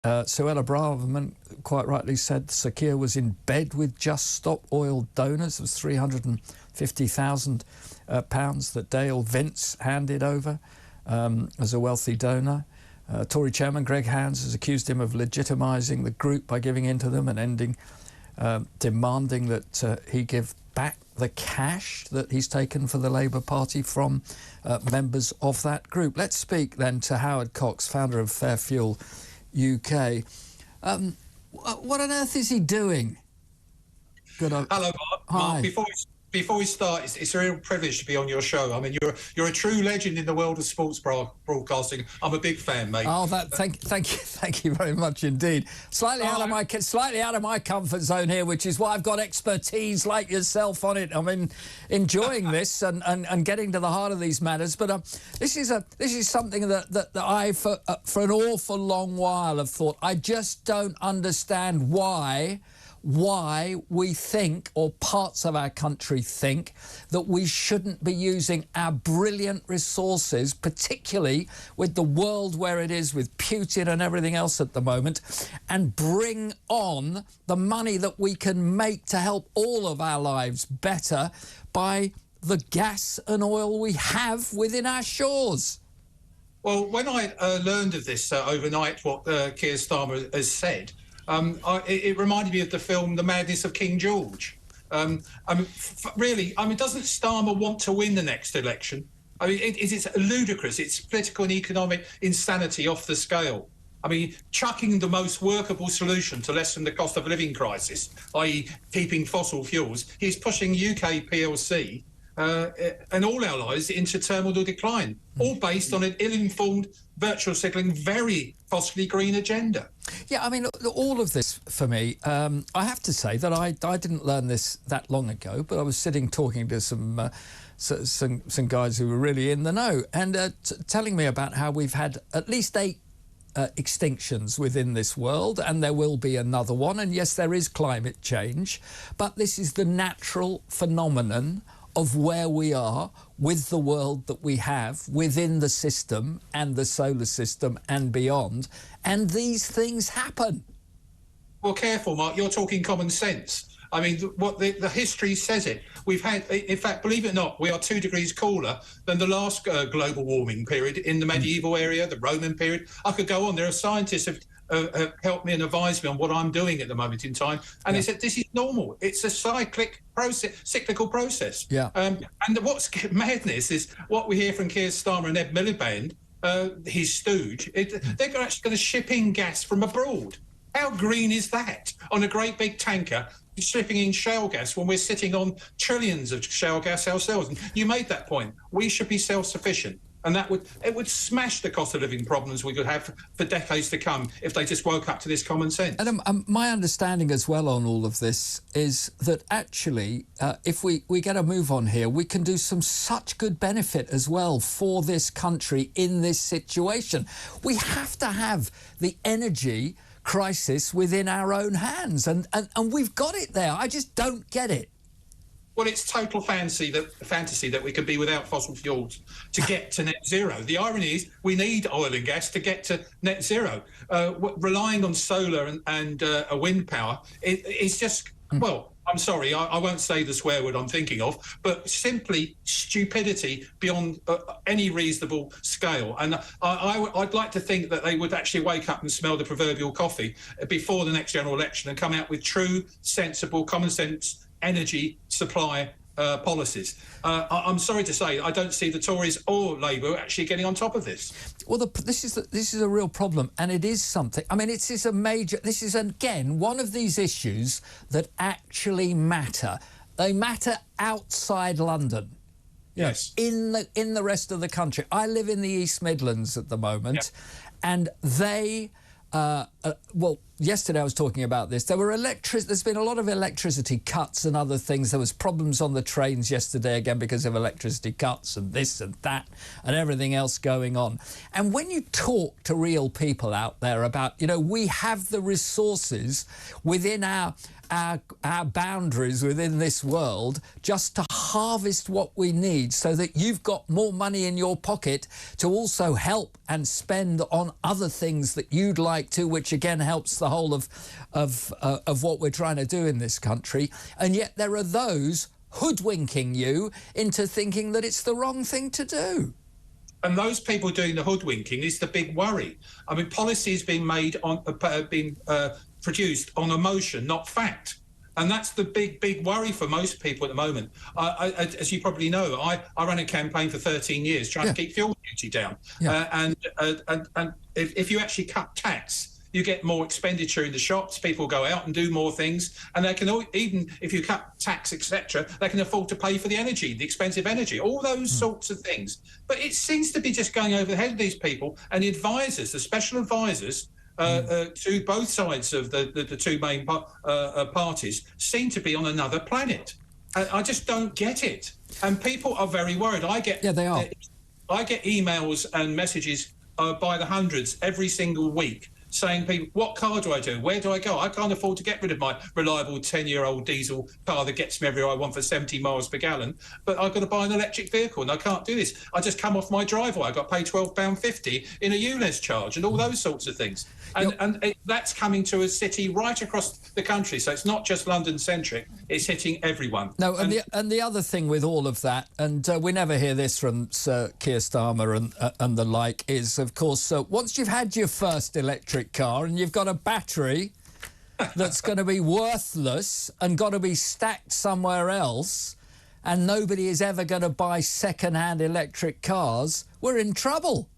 Suella Braverman quite rightly said Sir Keir was in bed with Just Stop Oil donors. It was £350,000 that Dale Vince handed over as a wealthy donor. Tory chairman Greg Hands has accused him of legitimising the group by giving in to them and demanding that he give back the cash that he's taken for the Labour Party from members of that group. Let's speak then to Howard Cox, founder of Fair Fuel UK. What on earth is he doing? Hello, Mark. Hi. Mark, before we start, it's a real privilege to be on your show. I mean, you're a true legend in the world of sports broadcasting. I'm a big fan, mate. Oh, thank you very much indeed. Slightly out of my comfort zone here, which is why I've got expertise like yourself on it. I mean, enjoying this and getting to the heart of these matters. But this is something that I for an awful long while have thought. I just don't understand why we think, or parts of our country think, that we shouldn't be using our brilliant resources, particularly with the world where it is with Putin and everything else at the moment, and bring on the money that we can make to help all of our lives better by the gas and oil we have within our shores. Well, when I learned of this overnight, what Keir Starmer has said, it reminded me of the film The Madness of King George. Doesn't Starmer want to win the next election? I mean, it's ludicrous. It's political and economic insanity off the scale. I mean, chucking the most workable solution to lessen the cost of living crisis, i.e. keeping fossil fuels, he's pushing UK PLC and all our lives into terminal decline, all based on an ill-informed, virtual signalling, very possibly green agenda. Yeah, I mean, all of this for me, I have to say that I didn't learn this that long ago, but I was sitting talking to some guys who were really in the know and telling me about how we've had at least 8 extinctions within this world, and there will be another one. And yes, there is climate change, but this is the natural phenomenon of where we are with the world that we have within the system and the solar system and beyond. And these things happen. Well, careful, Mark, you're talking common sense. I mean, what the history says it. We've had, in fact, believe it or not, we are 2 degrees cooler than the last global warming period in the medieval area, the Roman period. I could go on. There are scientists who have helped me and advised me on what I'm doing at the moment in time. And they said, this is normal. It's a cyclical process. Yeah. And what's madness is what we hear from Keir Starmer and Ed Miliband, his stooge. They're actually going to ship in gas from abroad. How green is that? On a great big tanker, shipping in shale gas when we're sitting on trillions of shale gas ourselves. And you made that point. We should be self-sufficient. And it would smash the cost of living problems we could have for decades to come if they just woke up to this common sense. And my understanding as well on all of this is that actually, if we get a move on here, we can do such good benefit as well for this country in this situation. We have to have the energy crisis within our own hands, and we've got it there. I just don't get it. Well, it's total fantasy that we can be without fossil fuels to get to net zero. The irony is we need oil and gas to get to net zero. Relying on solar and wind power is just, well, I'm sorry, I won't say the swear word I'm thinking of, but simply stupidity beyond any reasonable scale. And I'd like to think that they would actually wake up and smell the proverbial coffee before the next general election and come out with true, sensible, common sense energy supply policies. I'm sorry to say, I don't see the Tories or Labour actually getting on top of this. Well, this is a real problem, and it is something. I mean, this is again one of these issues that actually matter. They matter outside London. Yes. In the rest of the country. I live in the East Midlands at the moment, and they. Well, yesterday I was talking about this. There's been a lot of electricity cuts and other things. There was problems on the trains yesterday again because of electricity cuts and this and that and everything else going on. And when you talk to real people out there about, you know, we have the resources within our boundaries within this world just to harvest what we need so that you've got more money in your pocket to also help and spend on other things that you'd like to, which again helps the whole of what we're trying to do in this country. And yet there are those hoodwinking you into thinking that it's the wrong thing to do. And those people doing the hoodwinking is the big worry. I mean, policy is being made on, produced on emotion, not fact. And that's the big worry for most people at the moment. As you probably know, I ran a campaign for 13 years trying to keep fuel duty down. And if you actually cut tax, you get more expenditure in the shops, people go out and do more things, and they can, even if you cut tax, etc., they can afford to pay for the energy, the expensive energy, all those sorts of things. But it seems to be just going over the head of these people, and the advisors, the special advisors, to both sides of the two main parties seem to be on another planet. I just don't get it. And people are very worried. They are. I get emails and messages by the hundreds every single week saying, people, what car do I do? Where do I go? I can't afford to get rid of my reliable 10-year-old diesel car that gets me everywhere I want for 70 miles per gallon. But I've got to buy an electric vehicle and I can't do this. I just come off my driveway. I've got to pay £12.50 in a ULEZ charge and all those sorts of things. And that's coming to a city right across the country. So it's not just London-centric. It's hitting everyone. No, and the other thing with all of that, and we never hear this from Sir Keir Starmer and the like, is, of course, once you've had your first electric car and you've got a battery that's going to be worthless and got to be stacked somewhere else, and nobody is ever going to buy second-hand electric cars, we're in trouble.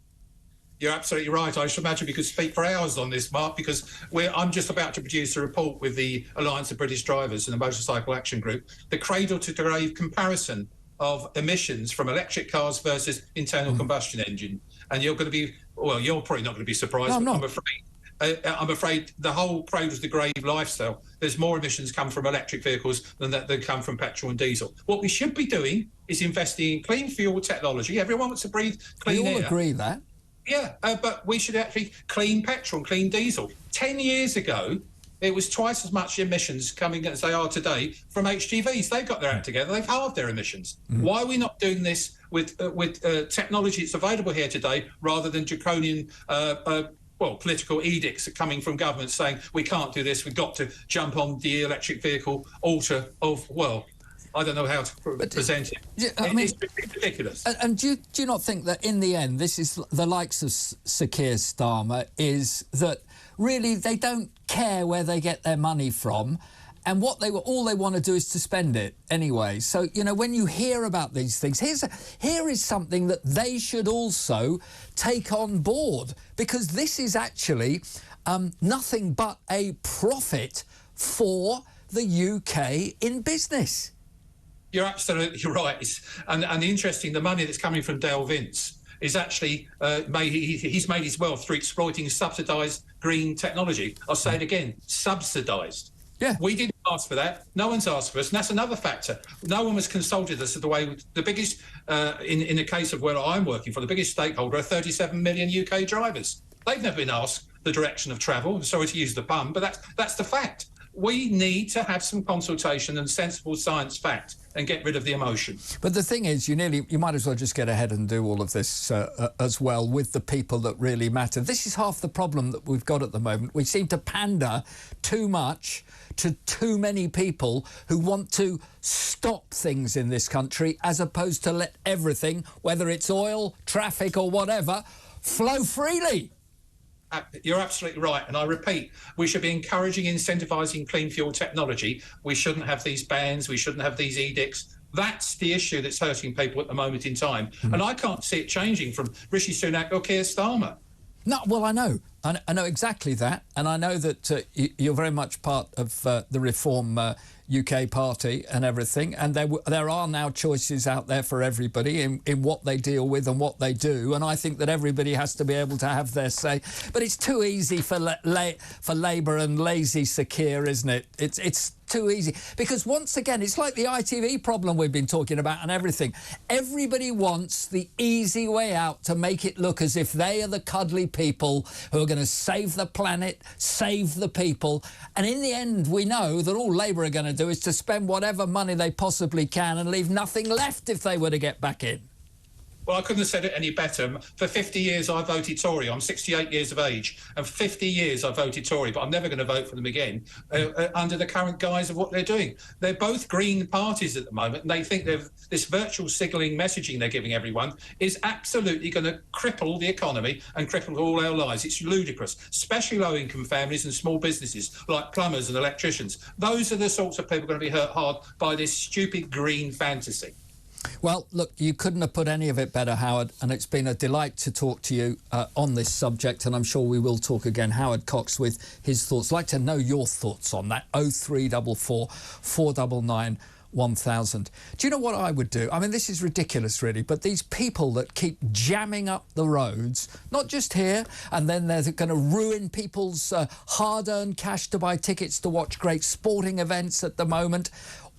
You're absolutely right. I should imagine we could speak for hours on this, Mark, because I'm just about to produce a report with the Alliance of British Drivers and the Motorcycle Action Group, the cradle-to-grave comparison of emissions from electric cars versus internal combustion engine. And you're going to be, well, you're probably not going to be surprised, no, but I'm afraid the whole cradle-to-grave lifestyle, there's more emissions come from electric vehicles than come from petrol and diesel. What we should be doing is investing in clean fuel technology. Everyone wants to breathe clean air. We all agree that. Yeah, but we should actually clean petrol and clean diesel. 10 years ago, it was twice as much emissions coming as they are today from HGVs. They've got their act together. They've halved their emissions. Why are we not doing this with technology that's available here today rather than draconian political edicts coming from governments saying we can't do this, we've got to jump on the electric vehicle altar of, well, I don't know how to present it. It's ridiculous. And do you not think that in the end, this is the likes of Sir Keir Starmer, is that really they don't care where they get their money from, and all they want to do is to spend it anyway. So, you know, when you hear about these things, here is something that they should also take on board, because this is actually nothing but a profit for the UK in business. You're absolutely right. And interesting, the money that's coming from Dale Vince is actually, he's made his wealth through exploiting subsidised green technology. I'll say it again, subsidised. Yeah. We didn't ask for that. No one's asked for us. And that's another factor. No one has consulted us the way the biggest, in the case of where I'm working for, the biggest stakeholder are 37 million UK drivers. They've never been asked the direction of travel. I'm sorry to use the pun, but that's the fact. We need to have some consultation and sensible science fact and get rid of the emotion. But the thing is, you might as well just get ahead and do all of this as well with the people that really matter. This is half the problem that we've got at the moment. We seem to pander too much to too many people who want to stop things in this country, as opposed to let everything, whether it's oil, traffic or whatever, flow freely. You're absolutely right. And I repeat, we should be encouraging, incentivising clean fuel technology. We shouldn't have these bans. We shouldn't have these edicts. That's the issue that's hurting people at the moment in time. And I can't see it changing from Rishi Sunak or Keir Starmer. No, well, I know. I know exactly that, and I know that you're very much part of the Reform UK party and everything, and there are now choices out there for everybody in what they deal with and what they do, and I think that everybody has to be able to have their say. But it's too easy for Labour and lazy Sir Keir, isn't it? It's too easy, because once again it's like the ITV problem we've been talking about and everything. Everybody wants the easy way out to make it look as if they are the cuddly people who are going to save the planet, save the people, and in the end we know that all Labour are going to do is to spend whatever money they possibly can and leave nothing left if they were to get back in. Well, I couldn't have said it any better. For 50 years, I voted Tory. I'm 68 years of age, and 50 years I voted Tory, but I'm never going to vote for them again under the current guise of what they're doing. They're both Green parties at the moment, and they think this virtual signalling messaging they're giving everyone is absolutely going to cripple the economy and cripple all our lives. It's ludicrous, especially low-income families and small businesses like plumbers and electricians. Those are the sorts of people going to be hurt hard by this stupid Green fantasy. Well, look, you couldn't have put any of it better, Howard, and it's been a delight to talk to you on this subject, and I'm sure we will talk again. Howard Cox with his thoughts. I'd like to know your thoughts on that. 0344 499 1000. Do you know what I would do? I mean, this is ridiculous, really, but these people that keep jamming up the roads, not just here, and then they're going to ruin people's hard-earned cash to buy tickets to watch great sporting events at the moment.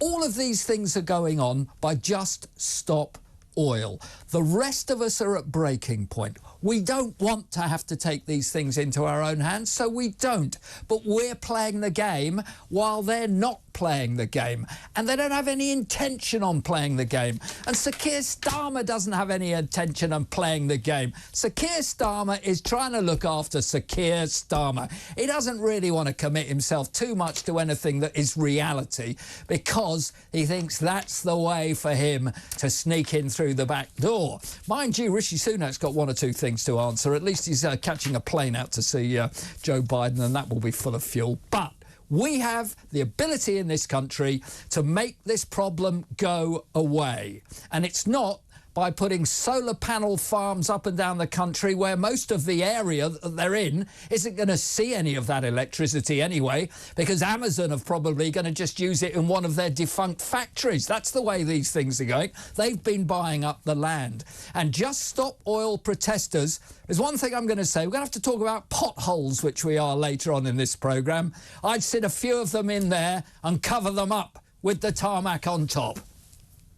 All of these things are going on by Just Stop Oil. The rest of us are at breaking point. We don't want to have to take these things into our own hands, so we don't. But we're playing the game while they're not playing the game. And they don't have any intention on playing the game. And Sir Keir Starmer doesn't have any intention on playing the game. Sir Keir Starmer is trying to look after Sir Keir Starmer. He doesn't really want to commit himself too much to anything that is reality, because he thinks that's the way for him to sneak in through the back door. Mind you, Rishi Sunak's got one or two things to answer. At least he's catching a plane out to see Joe Biden, and that will be full of fuel. But we have the ability in this country to make this problem go away. And it's not by putting solar panel farms up and down the country, where most of the area that they're in isn't going to see any of that electricity anyway, because Amazon are probably going to just use it in one of their defunct factories. That's the way these things are going. They've been buying up the land. And Just Stop Oil protesters, there's one thing I'm going to say. We're going to have to talk about potholes, which we are later on in this programme. I'd sit a few of them in there and cover them up with the tarmac on top.